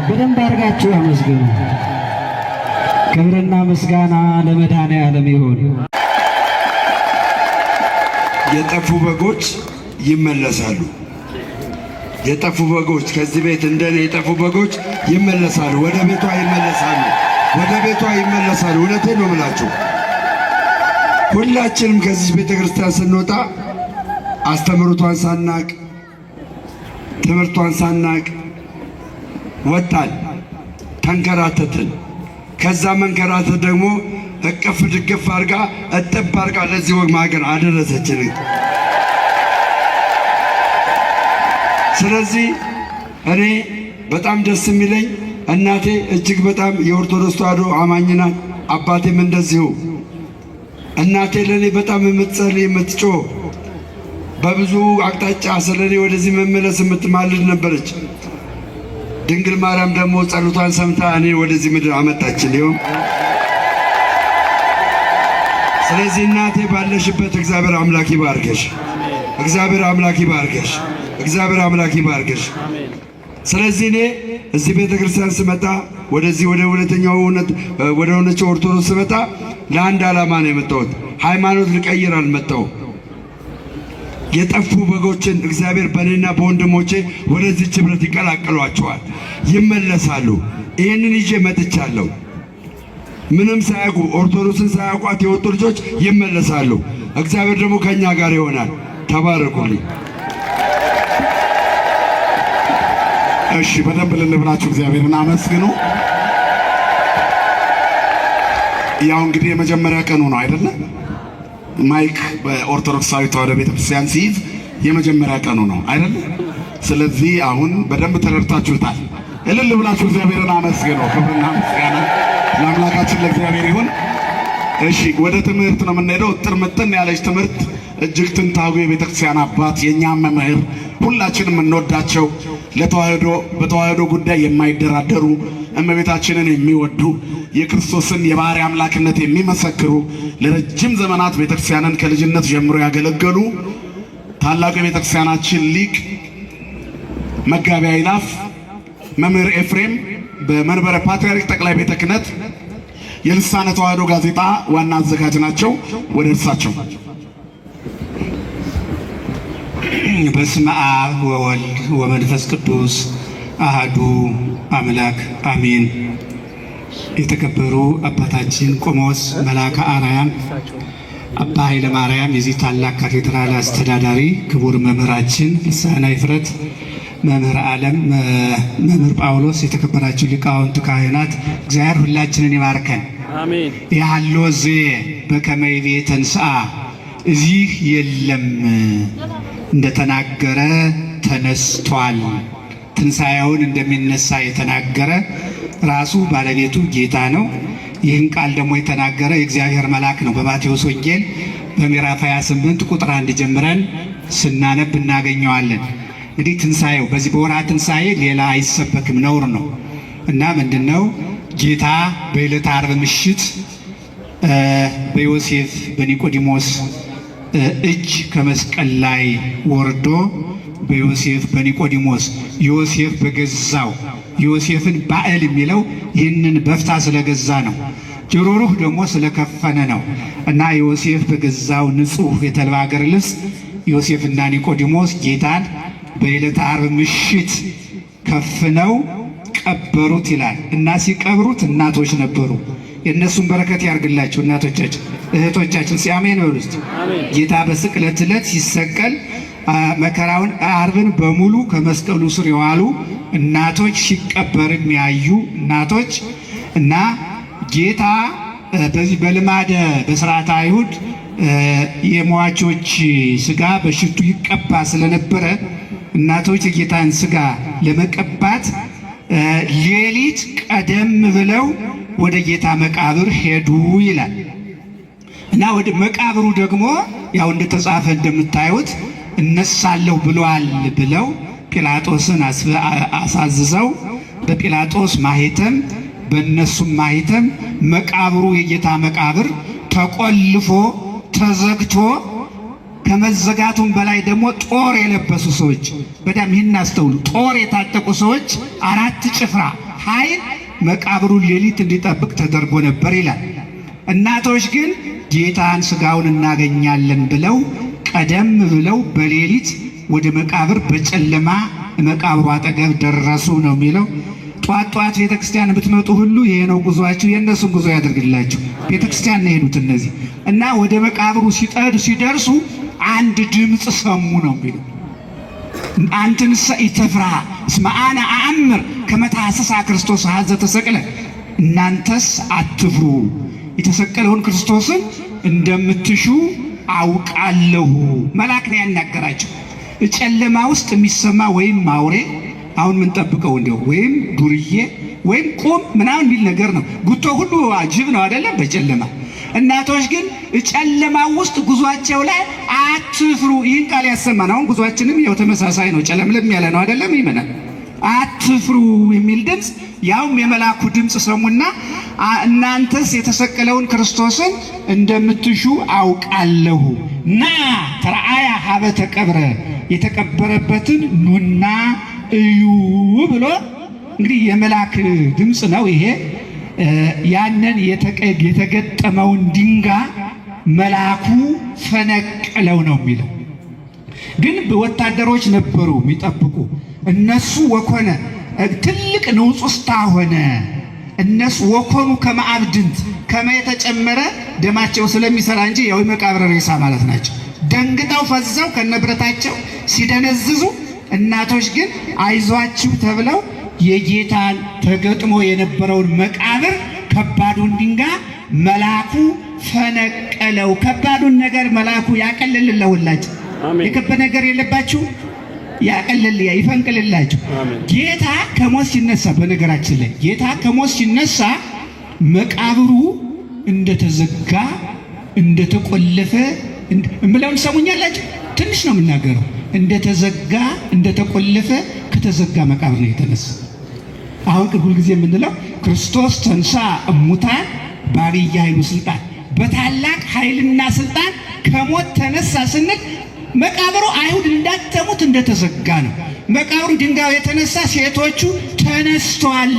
በደንብ አድርጋችሁ አመስግኑ። ክብርና ምስጋና ለመድኃኔዓለም ይሁን። የጠፉ በጎች ይመለሳሉ። የጠፉ በጎች ከዚህ ቤት እንደኔ የጠፉ በጎች ይመለሳሉ። ወደ ቤቷ ይመለሳሉ። ወደ ቤቷ ይመለሳሉ። እውነቴን ነው የምላችሁ። ሁላችንም ከዚህ ቤተ ክርስቲያን ስንወጣ አስተምሮቷን ሳናቅ ትምህርቷን ሳናቅ ወጣን፣ ተንከራተትን። ከዛ መንከራተት ደግሞ እቅፍ ድግፍ አድርጋ እጥብ አድርጋ ለዚህ ወግ ማገር አደረሰችን። ስለዚህ እኔ በጣም ደስ የሚለኝ እናቴ እጅግ በጣም የኦርቶዶክስ ተዋሕዶ አማኝ ናት። አባቴም እንደዚሁ። እናቴ ለእኔ በጣም የምትጸልይ የምትጮህ በብዙ አቅጣጫ ስለኔ ወደዚህ መመለስ የምትማልድ ነበረች። ድንግል ማርያም ደግሞ ጸሎቷን ሰምታ እኔ ወደዚህ ምድር አመጣችን። ይሁን። ስለዚህ እናቴ ባለሽበት እግዚአብሔር አምላክ ይባርከሽ። እግዚአብሔር አምላክ ይባርከሽ። እግዚአብሔር አምላክ ይባርከሽ። ስለዚህ እኔ እዚህ ቤተክርስቲያን ስመጣ ወደዚህ ወደ እውነተኛው ወደ ሆነችው ኦርቶዶክስ ስመጣ ለአንድ ዓላማ ነው የመጣሁት። ሃይማኖት ልቀይር አልመጣሁም። የጠፉ በጎችን እግዚአብሔር በእኔና በወንድሞቼ ወደዚህ ኅብረት ይቀላቅሏቸዋል፣ ይመለሳሉ። ይህንን ይዤ መጥቻለሁ። ምንም ሳያውቁ ኦርቶዶክስን ሳያውቋት የወጡ ልጆች ይመለሳሉ። እግዚአብሔር ደግሞ ከእኛ ጋር ይሆናል። ተባረኩልኝ። እሺ፣ በደንብ ልንብላችሁ እግዚአብሔርን አመስግኑ። ያው እንግዲህ የመጀመሪያ ቀኑ ነው አይደለ? ማይክ በኦርቶዶክሳዊ ተዋሕዶ ቤተክርስቲያን ሲይዝ የመጀመሪያ ቀኑ ነው አይደለ? ስለዚህ አሁን በደንብ ተረድታችሁታል። እልል ብላችሁ እግዚአብሔርን አመስግኑ። ክብርና ምስጋና ለአምላካችን ለእግዚአብሔር ይሁን። እሺ፣ ወደ ትምህርት ነው የምንሄደው። እጥር ምጥን ያለች ትምህርት እጅግ ጥንታዊ የቤተክርስቲያን አባት የእኛም መምህር ሁላችንም የምንወዳቸው በተዋሕዶ ጉዳይ የማይደራደሩ እመቤታችንን የሚወዱ የክርስቶስን የባሕርይ አምላክነት የሚመሰክሩ ለረጅም ዘመናት ቤተክርስቲያንን ከልጅነት ጀምሮ ያገለገሉ ታላቁ የቤተክርስቲያናችን ሊቅ መጋቤ አእላፍ መምህር ኤፍሬም በመንበረ ፓትርያርክ ጠቅላይ ቤተ ክህነት የልሳነ ተዋሕዶ ጋዜጣ ዋና አዘጋጅ ናቸው። ወደ እርሳቸው። በስመ አብ ወወልድ ወመንፈስ ቅዱስ አሐዱ አምላክ አሜን። የተከበሩ አባታችን ቆሞስ መልአከ አርያም አባ ኃይለ ማርያም የዚህ ታላቅ ካቴድራል አስተዳዳሪ፣ ክቡር መምህራችን ልሳነ ይፍረት መምህር ዓለም መምህር ጳውሎስ፣ የተከበራችሁ ሊቃውንት ካህናት፣ እግዚአብሔር ሁላችንን ይባርከን። አሜን። ያሎ ዘ በከመ ይቤ ተንሥአ እዚህ የለም እንደተናገረ ተነስቷል። ትንሣኤውን እንደሚነሳ የተናገረ ራሱ ባለቤቱ ጌታ ነው። ይህን ቃል ደግሞ የተናገረ የእግዚአብሔር መልአክ ነው። በማቴዎስ ወንጌል በምዕራፍ 28 ቁጥር 1 ጀምረን ስናነብ እናገኘዋለን። እንግዲህ ትንሣኤው በዚህ በወርኃ ትንሣኤ ሌላ አይሰበክም፣ ነውር ነው እና ምንድነው ጌታ በዕለተ ዓርብ ምሽት በዮሴፍ በኒቆዲሞስ እጅ ከመስቀል ላይ ወርዶ በዮሴፍ በኒቆዲሞስ ዮሴፍ በገዛው ዮሴፍን ባዕል የሚለው ይህንን በፍታ ስለገዛ ነው። ጆሮሩህ ደግሞ ስለከፈነ ነው እና ዮሴፍ በገዛው ንጹሕ የተልባ እግር ልብስ ዮሴፍና ኒቆዲሞስ ጌታን በዕለተ ዓርብ ምሽት ከፍነው ቀበሩት ይላል እና ሲቀብሩት እናቶች ነበሩ። የእነሱን በረከት ያርግላቸው እናቶቻችን እህቶቻችን። ሲአሜን በሉ እስቲ። ጌታ በስቅለት ዕለት ሲሰቀል መከራውን ዓርብን በሙሉ ከመስቀሉ ስር የዋሉ እናቶች፣ ሲቀበርም ያዩ እናቶች እና ጌታ በዚህ በልማደ በሥርዓተ አይሁድ የሟቾች ስጋ በሽቱ ይቀባ ስለነበረ እናቶች የጌታን ስጋ ለመቀባት ሌሊት ቀደም ብለው ወደ ጌታ መቃብር ሄዱ ይላል እና ወደ መቃብሩ ደግሞ ያው እንደተጻፈ እንደምታዩት እነሳለሁ ብሏል ብለው ጲላጦስን አሳዝዘው በጲላጦስ ማህተም በእነሱም ማህተም መቃብሩ የጌታ መቃብር ተቆልፎ ተዘግቶ ከመዘጋቱም በላይ ደግሞ ጦር የለበሱ ሰዎች በጣም ይህን አስተውሉ። ጦር የታጠቁ ሰዎች 4 ጭፍራ ኃይል መቃብሩን ሌሊት እንዲጠብቅ ተደርጎ ነበር ይላል። እናቶች ግን ጌታን ሥጋውን እናገኛለን ብለው ቀደም ብለው በሌሊት ወደ መቃብር በጨለማ መቃብሩ አጠገብ ደረሱ ነው የሚለው። ጧት ጧት ቤተክርስቲያን ብትመጡ ሁሉ ይሄ ነው ጉዟችሁ፣ የእነሱን ጉዞ ያደርግላችሁ። ቤተክርስቲያን ነው የሄዱት እነዚህ እና ወደ መቃብሩ ሲደርሱ አንድ ድምፅ ሰሙ ነው የሚለው። አንትንሰ ኢትፍራ እስመ አነ አእምር ከመ ተሐሰሳ ክርስቶስ ሀዘ ተሰቅለ፣ እናንተስ አትፍሩ የተሰቀለውን ክርስቶስን እንደምትሹ አውቃለሁ። መልአክ ነው ያናገራቸው። ጨለማ ውስጥ የሚሰማ ወይም አውሬ አሁን ምን ጠብቀው እንደው ወይም ዱርዬ ወይም ቁም ምናምን የሚል ነገር ነው። ጉቶ ሁሉ ጅብ ነው አይደለም በጨለማ። እናቶች ግን ጨለማ ውስጥ ጉዟቸው ላይ አትፍሩ ይህን ቃል ያሰማን። አሁን ጉዟችንም ያው ተመሳሳይ ነው፣ ጨለምለም ያለ ነው አይደለም ይመናል። አትፍሩ የሚል ድምፅ ያውም የመላኩ ድምፅ ሰሙና እናንተስ የተሰቀለውን ክርስቶስን እንደምትሹ አውቃለሁ፣ ና ተረአያ ሀበ ተቀብረ፣ የተቀበረበትን ኑና እዩ ብሎ እንግዲህ የመላክ ድምፅ ነው ይሄ። ያንን የተገጠመውን ድንጋይ መልአኩ ፈነቀለው ነው የሚለው። ግን ወታደሮች ነበሩ የሚጠብቁ። እነሱ ወኮነ ትልቅ ንውጽውጽታ ሆነ። እነሱ ወኮኑ ከመአብድንት ከመ የተጨመረ ደማቸው ስለሚሰራ እንጂ ያው መቃብር ሬሳ ማለት ናቸው። ደንግጠው ፈዘው ከነብረታቸው ሲደነዝዙ፣ እናቶች ግን አይዟችሁ ተብለው የጌታን ተገጥሞ የነበረውን መቃብር ከባዱን ድንጋይ መልአኩ ፈነቀለው። ከባዱን ነገር መልአኩ ያቀልልላችሁ። የከበደ ነገር የለባችሁ ያቀልል ይፈንቅልላችሁ። ጌታ ከሞት ሲነሳ፣ በነገራችን ላይ ጌታ ከሞት ሲነሳ መቃብሩ እንደተዘጋ እንደተቆለፈ እምለውን ሰሙኛላችሁ። ትንሽ ነው የምናገረው። እንደተዘጋ እንደተቆለፈ ከተዘጋ መቃብር ነው የተነሳ። አሁን ሁል ጊዜ የምንለው ክርስቶስ ተንሳ እሙታን በዐቢይ ኃይሉ ስልጣን፣ በታላቅ ኃይልና ስልጣን ከሞት ተነሳ ስንል መቃብሩ አይሁድ እንዳተሙት እንደተዘጋ ነው። መቃብሩ ድንጋዩ የተነሳ ሴቶቹ ተነስቷል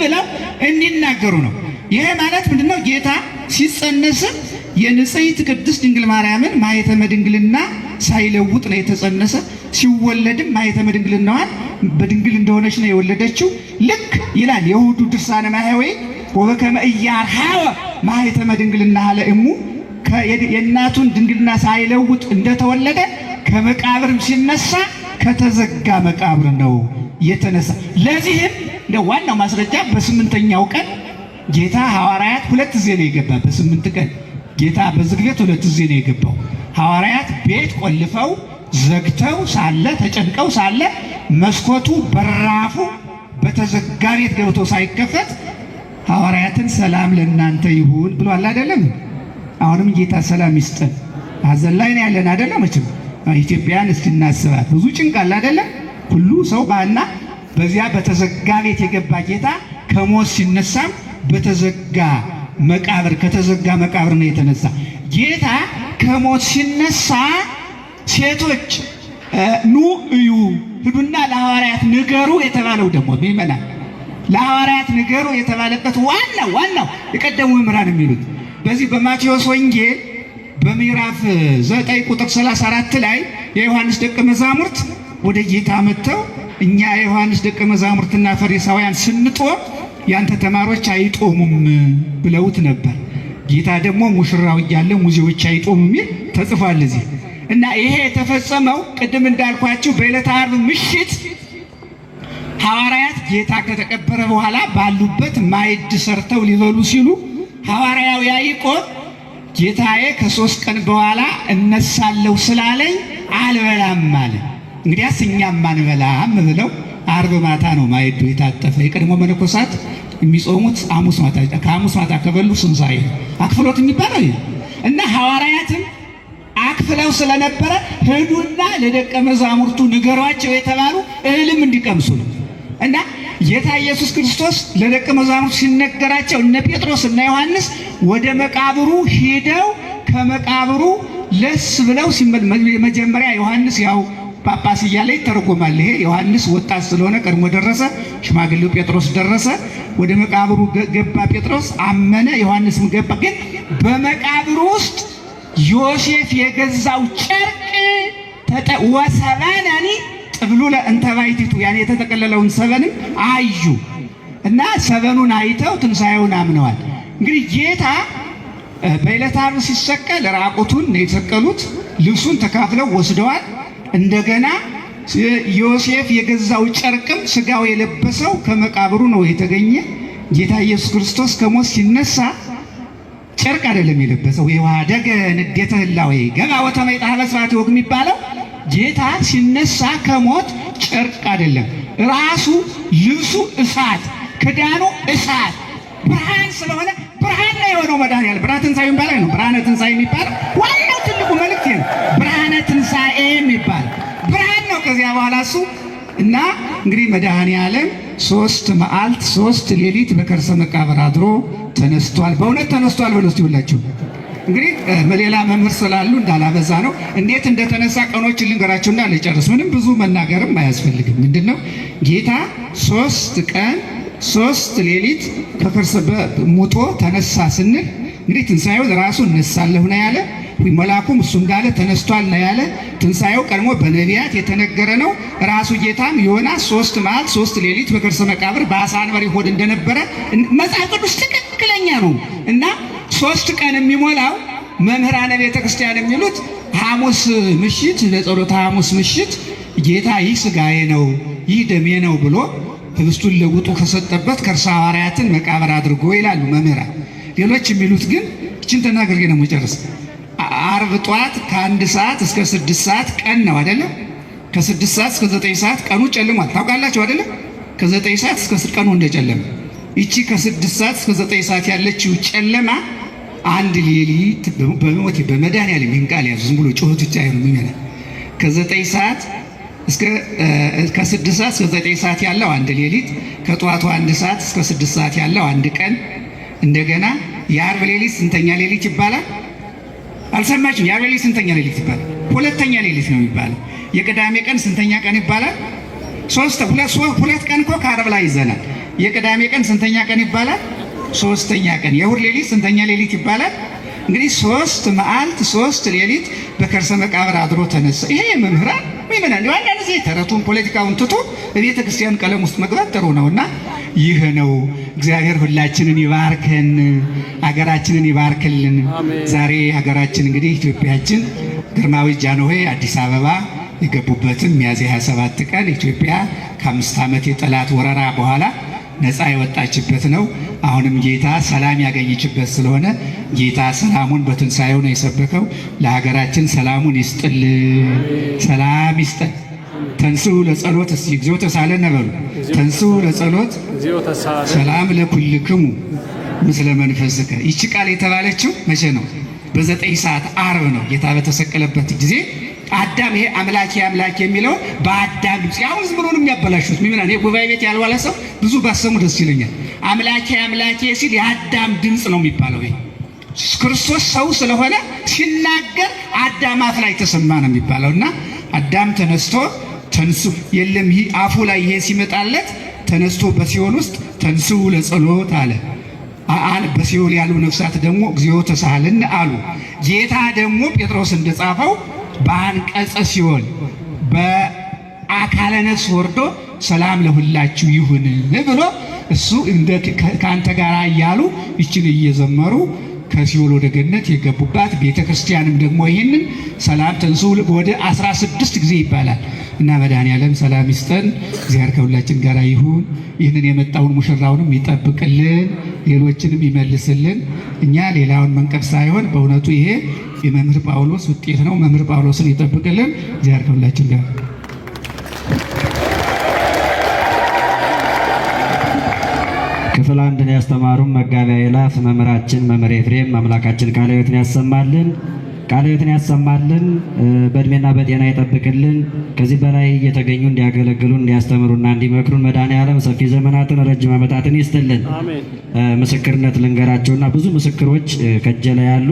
ብለው እንዲናገሩ ነው። ይሄ ማለት ምንድነው? ጌታ ሲጸነስም የንጽሕት ቅድስት ድንግል ማርያምን ማኅተመ ድንግልና ሳይለውጥ ነው የተጸነሰ። ሲወለድም ማኅተመ ድንግልናዋን በድንግል እንደሆነች ነው የወለደችው። ልክ ይላል የእሑዱ ድርሳነ ማኅየዊ ወበከመ ኢያርኀወ ማኅተመ ድንግልና ለእሙ፣ የእናቱን ድንግልና ሳይለውጥ እንደተወለደ ከመቃብርም ሲነሳ ከተዘጋ መቃብር ነው የተነሳ። ለዚህም እንደ ዋናው ማስረጃ በ8ኛው ቀን ጌታ ሐዋርያት 2 ጊዜ ነው የገባ። በ8 ቀን ጌታ በዝግ ቤት 2 ጊዜ ነው የገባው። ሐዋርያት ቤት ቆልፈው ዘግተው ሳለ ተጨንቀው ሳለ መስኮቱ በራፉ በተዘጋ ቤት ገብቶ ሳይከፈት ሐዋርያትን ሰላም ለእናንተ ይሁን ብሏል አይደለም? አሁንም ጌታ ሰላም ይስጠን። ሐዘን ላይ ነው ያለን አይደለም? መቼም ኢትዮጵያን እስኪናስባት ብዙ ጭንቅ አለ አይደለም? ሁሉ ሰው ባና በዚያ በተዘጋ ቤት የገባ ጌታ ከሞት ሲነሳም በተዘጋ መቃብር ከተዘጋ መቃብር ነው የተነሳ። ጌታ ከሞት ሲነሳ ሴቶች ኑ እዩ ሂዱና ለሐዋርያት ንገሩ የተባለው ደግሞ ምእመናን ለሐዋርያት ንገሩ የተባለበት ዋናው የቀደሙ መምህራን የሚሉት በዚህ በማቴዎስ ወንጌል በምዕራፍ 9 ቁጥር 34 ላይ የዮሐንስ ደቀ መዛሙርት ወደ ጌታ መጥተው እኛ የዮሐንስ ደቀ መዛሙርትና ፈሪሳውያን ስንጦም ያንተ ተማሪዎች አይጦሙም ብለውት ነበር። ጌታ ደግሞ ሙሽራው እያለ ሙዚዎች አይጦሙም የሚል ተጽፏል እዚህ። እና ይሄ የተፈጸመው ቅድም እንዳልኳችሁ በዕለተ ዓርብ ምሽት ሐዋርያት ጌታ ከተቀበረ በኋላ ባሉበት ማዕድ ሰርተው ሊበሉ ሲሉ ሐዋርያው ያዕቆብ ጌታዬ ከ3 ቀን በኋላ እነሳለሁ ስላለኝ አልበላም አለ። እንግዲያስ እኛም አንበላም ብለው ዓርብ ማታ ነው ማዕዱ የታጠፈ። የቀድሞ መነኮሳት የሚጾሙት ሐሙስ ማታ፣ ከሐሙስ ማታ ከበሉ ስንሳኤ አክፍሎት የሚባለው እና ሐዋርያትም አክፍለው ስለነበረ ሄዱና ለደቀ መዛሙርቱ ንገሯቸው የተባሉ እህልም እንዲቀምሱ ነው። እና ጌታ ኢየሱስ ክርስቶስ ለደቀ መዛሙርቱ ሲነገራቸው እነ ጴጥሮስ እና ዮሐንስ ወደ መቃብሩ ሄደው ከመቃብሩ ለስ ብለው መጀመሪያ ዮሐንስ ያው ጳጳስ እያለ ይተረጎማል። ይሄ ዮሐንስ ወጣት ስለሆነ ቀድሞ ደረሰ። ሽማግሌው ጴጥሮስ ደረሰ። ወደ መቃብሩ ገባ። ጴጥሮስ አመነ፣ ዮሐንስም ገባ። ግን በመቃብሩ ውስጥ ዮሴፍ የገዛው ጨርቅ ወሰበነኒ ጥብሉለ እንተ ባሕቲቱ ያን የተጠቀለለውን ሰበንም አዩ እና ሰበኑን አይተው ትንሣኤውን አምነዋል። እንግዲህ ጌታ በዕለተ ዓርብ ሲሰቀል ራቁቱን ነው የተሰቀሉት። ልብሱን ተካፍለው ወስደዋል። እንደገና ዮሴፍ የገዛው ጨርቅም ስጋው የለበሰው ከመቃብሩ ነው የተገኘ። ጌታ ኢየሱስ ክርስቶስ ከሞት ሲነሳ ጨርቅ አይደለም የለበሰው። የዋደገ ንዴተ ህላዌ ገባ ወተመይጣ በስራት ወግ የሚባለው ጌታ ሲነሳ ከሞት ጨርቅ አይደለም፣ ራሱ ልብሱ እሳት፣ ክዳኑ እሳት ብርሃን ስለሆነ ብርሃን ነው የሆነው መድኃኒዓለም። ብርሃነ ትንሣኤ የሚባለው ነው። ብርሃነ ትንሣኤ የሚባለው ዋናው ትልቁ መልእክት ነው። ብርሃነ ትንሣኤ የሚባለው ብርሃን ነው። ከዚያ በኋላ እሱ እና እንግዲህ መድኃኒዓለም 3 መዓልት 3 ሌሊት በከርሰ መቃብር አድሮ ተነስቷል። በእውነት ተነስቷል በሉ እስቲ ሁላችሁ። እንግዲህ በሌላ መምህር ስላሉ እንዳላበዛ ነው። እንዴት እንደተነሳ ቀኖችን ልንገራችሁና ልጨርስ። ምንም ብዙ መናገርም አያስፈልግም። ምንድነው ጌታ 3 ቀን 3 ሌሊት ከከርሰ ሙቶ ተነሳ ስንል እንግዲህ ትንሣኤውን ራሱ እነሳለሁ ነው ያለ። መልአኩም እሱ እንዳለ ተነስቷል ነው ያለ። ትንሣኤው ቀድሞ በነቢያት የተነገረ ነው። ራሱ ጌታም ዮናስ 3 መዓልት 3 ሌሊት በከርሰ መቃብር በአሳ አንበሪ ሆድ እንደነበረ መጽሐፍ ቅዱስ ትክክለኛ ነው። እና 3 ቀን የሚሞላው መምህራነ ቤተ ክርስቲያን የሚሉት ሐሙስ ምሽት ለጸሎተ ሐሙስ ምሽት ጌታ ይህ ሥጋዬ ነው ይህ ደሜ ነው ብሎ ህብስቱን ለውጡ ከሰጠበት ከርሰ ሐዋርያትን መቃብር አድርጎ ይላሉ መምህራን። ሌሎች የሚሉት ግን እችን ተናግሬ ነው የምጨርስ። ዓርብ ጠዋት ከ1 ሰዓት እስከ 6 ሰዓት ቀን ነው አይደለም? ከ6 ሰዓት እስከ 9 ሰዓት ቀኑ ጨልሟል። ታውቃላችሁ አይደለም? ከ9 ሰዓት እስከ ቀኑ እንደጨለመ ይቺ ከ6 ሰዓት እስከ 9 ሰዓት ያለችው ጨለማ አንድ ሌሊት በሞት በመድኃኒዓለም ይህን ቃል ያዙ። ዝም ብሎ ጩኸት ብቻ አይሆንም የሚመለ ከ9 ሰዓት ከ6 ሰዓት እስከ 9 ሰዓት ያለው አንድ ሌሊት፣ ከጠዋቱ 1 ሰዓት እስከ 6 ሰዓት ያለው አንድ ቀን። እንደገና የዓርብ ሌሊት ስንተኛ ሌሊት ይባላል? አልሰማችሁም? የዓርብ ሌሊት ስንተኛ ሌሊት ይባላል? ሁለተኛ ሌሊት ነው የሚባለው። የቅዳሜ ቀን ስንተኛ ቀን ይባላል? ሁለት ቀን እኮ ከዓርብ ላይ ይዘናል። የቅዳሜ ቀን ስንተኛ ቀን ይባላል? 3ኛ ቀን። የእሑድ ሌሊት ስንተኛ ሌሊት ይባላል? እንግዲህ 3 መዓልት 3 ሌሊት በከርሰ መቃብር አድሮ ተነሳ። ይሄ መምህራን ምእመናን አንዳንድ ጊዜ ተረቱን ፖለቲካውን ትቶ በቤተ ክርስቲያን ቀለም ውስጥ መግባት ጥሩ ነውና ይህ ነው። እግዚአብሔር ሁላችንን ይባርከን፣ ሀገራችንን ይባርክልን። ዛሬ ሀገራችን እንግዲህ ኢትዮጵያችን ግርማዊ ጃንሆይ አዲስ አበባ የገቡበትን ሚያዝያ 27 ቀን ኢትዮጵያ ከ5 ዓመት የጠላት ወረራ በኋላ ነፃ የወጣችበት ነው። አሁንም ጌታ ሰላም ያገኘችበት ስለሆነ ጌታ ሰላሙን በትንሣኤው ነው የሰበከው። ለሀገራችን ሰላሙን ይስጥል፣ ሰላም ይስጠን። ተንሥኡ ለጸሎት እስቲ እግዚኦ ተሳለነ በሉ። ተንሥኡ ለጸሎት ሰላም ለኩልክሙ ምስለ መንፈስከ። ይቺ ቃል የተባለችው መቼ ነው? በ9 ሰዓት ዓርብ ነው። ጌታ በተሰቀለበት ጊዜ አዳም ይሄ አምላኬ አምላኬ የሚለው በአዳም ድምፅ አሁን ዝም ብሎ ነው የሚያበላሹት። ምንድነው የጉባኤ ቤት ያልዋለ ሰው ብዙ ባሰሙ ደስ ይለኛል። አምላኬ አምላኬ ሲል የአዳም ድምፅ ነው የሚባለው። ይሄ ክርስቶስ ሰው ስለሆነ ሲናገር አዳም አፍ ላይ ተሰማ ነው የሚባለው። እና አዳም ተነስቶ ተንሱ የለም ይህ አፉ ላይ ይሄ ሲመጣለት ተነስቶ በሲኦል ውስጥ ተንሥኡ ለጸሎት አለ። በሲኦል ያሉ ነፍሳት ደግሞ እግዚኦ ተሳሃልን አሉ። ጌታ ደግሞ ጴጥሮስ እንደጻፈው በአንቀጸ ሲኦል በአካለ ነፍስ ወርዶ ሰላም ለሁላችሁ ይሁን ብሎ እሱ ከአንተ ጋር እያሉ ይችን እየዘመሩ ከሲኦል ወደ ገነት የገቡባት ቤተ ክርስቲያንም ደግሞ ይህንን ሰላም ተንሥኡ ወደ 16 ጊዜ ይባላል። እና መድኃኒዓለም ሰላም ይስጠን። እግዚአብሔር ከሁላችን ጋር ይሁን። ይህንን የመጣውን ሙሽራውንም ይጠብቅልን፣ ሌሎችንም ይመልስልን። እኛ ሌላውን መንቀፍ ሳይሆን በእውነቱ ይሄ የመምህር ጳውሎስ ውጤት ነው። መምህር ጳውሎስን ይጠብቅልን። እግዚአብሔር ከሁላችን ጋር ክፍል 1 ያስተማሩን መጋቢያ ይላፍ መምህራችን መምህር ኤፍሬም አምላካችን ቃለ ሕይወትን ያሰማልን። ቃለ ሕይወትን ያሰማልን፣ በእድሜና በጤና ይጠብቅልን። ከዚህ በላይ እየተገኙ እንዲያገለግሉን እንዲያስተምሩና እንዲመክሩን መድኃኔዓለም ሰፊ ዘመናትን ረጅም ዓመታትን ይስጥልን። ምስክርነት ልንገራቸውና ብዙ ምስክሮች ከእጄ ላይ ያሉ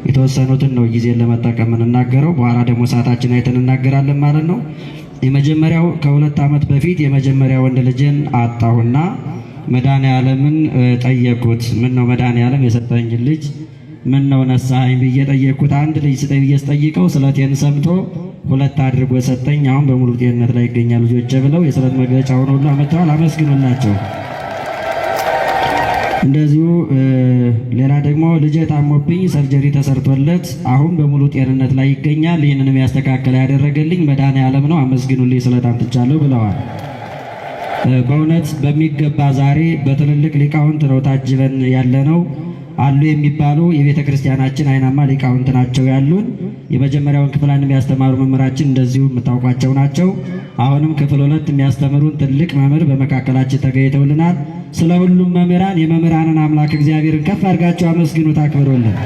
የተወሰኑትን ነው ጊዜን ለመጠቀም የምንናገረው። በኋላ ደግሞ ሰዓታችን አይተን እናገራለን ማለት ነው። የመጀመሪያው ከ2 ዓመት በፊት የመጀመሪያ ወንድ ልጅን አጣሁና መድኃኔዓለምን ጠየቁት። ምን ነው መድኃኔዓለም የሰጠኝ ልጅ ምን ነው ነሳኸኝ ብዬ ጠየቅኩት። አንድ ልጅ ስጠኝ ብዬ ስጠይቀው ስለቴን ሰምቶ 2 አድርጎ ሰጠኝ። አሁን በሙሉ ጤንነት ላይ ይገኛል ልጆቼ ብለው የስለት መግለጫውን ሁሉ አመጥተዋል። አመስግኑላቸው። እንደዚሁ ሌላ ደግሞ ልጄ ታሞብኝ ሰርጀሪ ተሰርቶለት አሁን በሙሉ ጤንነት ላይ ይገኛል። ይህንንም ያስተካከለ ያደረገልኝ መድኃኔዓለም ነው፣ አመስግኑልኝ ስለት አምጥቻለሁ ብለዋል። በእውነት በሚገባ ዛሬ በትልልቅ ሊቃውንት ነው ታጅበን ያለነው። አሉ የሚባሉ የቤተ ክርስቲያናችን አይናማ ሊቃውንት ናቸው ያሉን። የመጀመሪያውን ክፍል 1 የሚያስተማሩ መምህራችን እንደዚሁ የምታውቋቸው ናቸው። አሁንም ክፍል 2 የሚያስተምሩን ትልቅ መምህር በመካከላችን ተገኝተውልናል። ስለ ሁሉም መምህራን የመምህራንን አምላክ እግዚአብሔርን ከፍ አድርጋቸው አመስግኑት፣ አክብሩልን።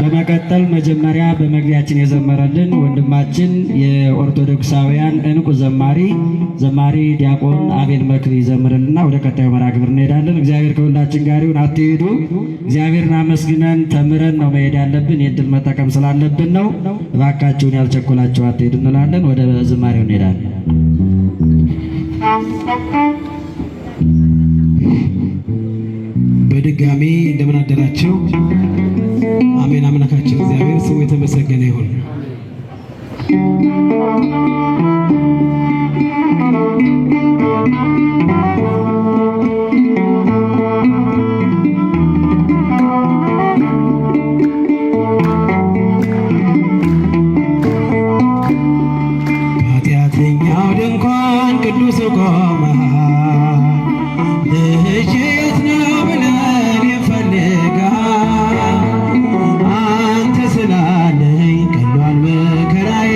በመቀጠል መጀመሪያ በመግቢያችን የዘመረልን ወንድማችን የኦርቶዶክሳውያን እንቁ ዘማሪ ዲያቆን አቤል መክሪ ይዘምርልና ወደ ቀጣዩ መርሐ ግብር እንሄዳለን። እግዚአብሔር ከሁላችን ጋር ይሁን። አትሄዱ። እግዚአብሔርን አመስግነን ተምረን ነው መሄድ ያለብን። የዕድል መጠቀም ስላለብን ነው። እባካችሁን ያልቸኮላችሁ አትሄዱ እንላለን። ወደ ዝማሬው እንሄዳለን። በድጋሚ እንደምን አደራችሁ? አሜን። አምላካችን እግዚአብሔር ስሙ የተመሰገነ ይሁን። ኃጢአተኛው ድንኳን ቅዱስ ቆመሃል፣ ልጅ የት ነው ብለን እንፈልግሃል። አንተ ስላለኝ ቀሏል መከራዬ፣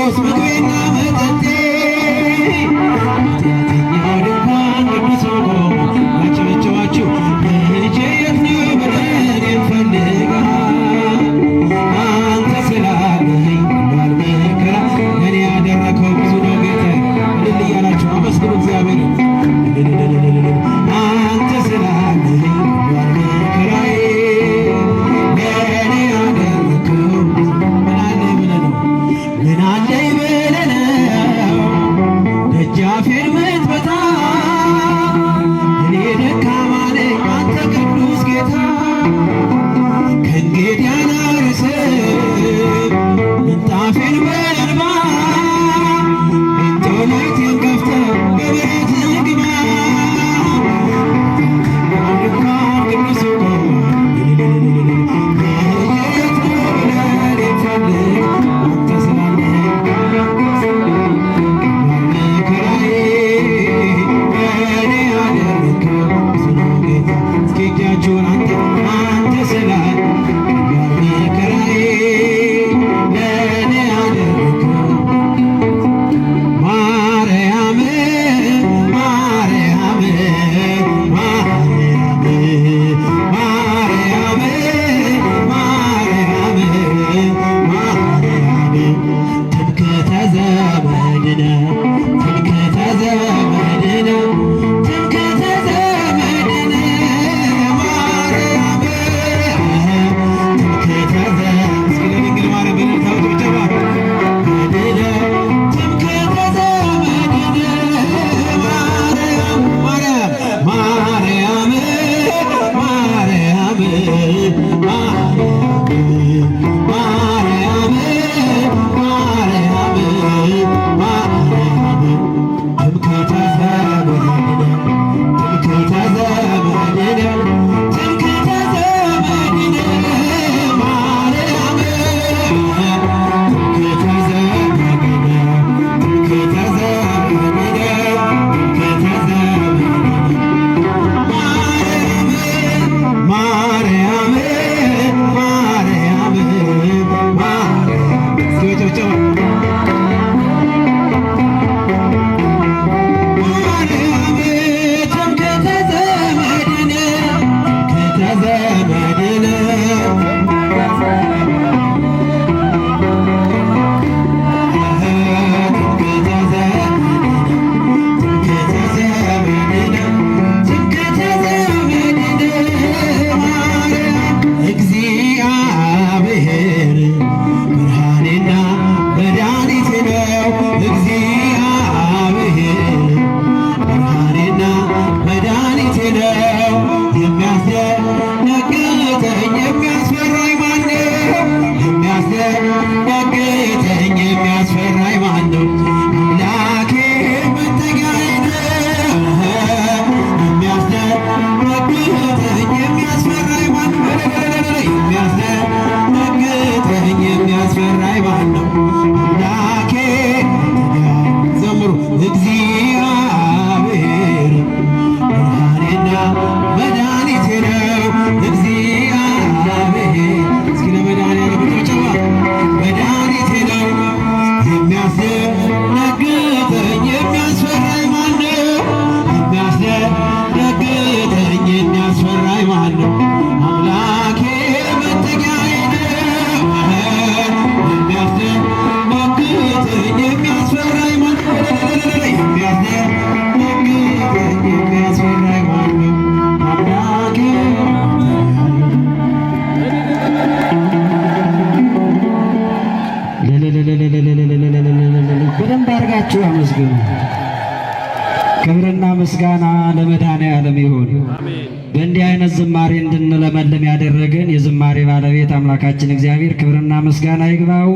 ክርስቶስ ምግቤና መጠጤ ኃጢአተኛው ድንኳን ቅዱስ ቆሞ አጨበጨባችሁ ልጄ የት ነው ብለህ ፈልገሃል አንተ ስላለኝ ሁሏል መከራ ለእኔ ያደረከው ብዙ ነው ጌታዬ። እልል እያላችሁ አመስግኑ እግዚአብሔርን። አንተ ስላለኝ ሁሏል መከራዬ ለእኔ ያደረከው ምን አለኝ ብለህ ነው ምን አለኝ ብለህ ነው ደጃፌን ምትመታ እኔ ደካማ ነኝ አንተ ቅዱስ ጌታ ከእንግዲህ አላርስም ምንጣፌን በእንባ እንጦለቴን ከፍተህ በምሕረትህ ግባ ድንኳን ቅዱስ የት ነው ብለህ ፈልግ አንተ ስላለኝ መከራዬ ለእኔ ያደረከው ብዙ ነው ጌታ። እስኪ እጃችሁን አንተ ስላለኝ መከራዬ ለእኔ ያደረከው ማርያም ማርያም ማርያም ማርያም ማርያም ማርያም ትምክህተ ዘመድነ ትምክህተ ዘመድነ ትምክህተ ዘመድነ ማርያም ትምክህተ እስኪ ለድንግል ማርያም በእልልታ ጭብጨባ መድነ ትምክህተ ዘመድነ ማርያም ማርያም ማርያም ማርያም ማርያም ማርያም ማርያም ትምክህተ ዘመድነ ትምክህተ ዘመድነ ትምክህተ ዘመድነ ማርያም ትምክህተ ዘመድነ ትምክህተ ዘመድነ ትምክህተ ዘመድነ ማርያም ማርያም ማርያም እስኪ ጭብጨባ ማርያም ትምክህተ ዘመድነ ትምክህተ ዘመድነ እግዚአብሔር ብርሃኔና መድኃኒቴ ነው። እግዚአብሔር ብርሃኔና መድኃኒቴ ነው። የሚያስደነግጠኝ የሚያስፈራኝ ማነው? የሚያስደነግጠኝ የሚያስፈራኝ ማነው? አምላኬ መጠጊያዬ ነው። የሚያስደነግጠኝ የሚያስፈራኝ ማነው? የሚያስደነግጠኝ የሚያስፈራኝ ማነው? አምላኬ ዘምሩ እግዚአብሔር ብርሃኔና መድኃኒቴ ነው። እግዚአብሔር እስኪ ለመድኃኒዓለም ጭብጨባ መድኃኒቴ ነው። የሚያስደነግጠኝ የሚያስፈራኝ ማነው? የሚያስደነግጠኝ የሚያስፈራኝ ማነው? አምላኬ መጠጊያዬ ነው። የሚያስደነግጠኝ የሚያስፈራኝ ማነው? የሚያስደነግጠኝ የሚያስፈራኝ ማነው? አምላኬ በደንብ አድርጋችሁ አመስግኑ። ክብርና ምስጋና ለመድኃኔዓለም ይሁን። በእንዲህ አይነት ዝማሬ እንድንለመልም ያደረገን የዝማሬ ባለቤት አምላካችን እግዚአብሔር ክብርና ምስጋና ይግባው።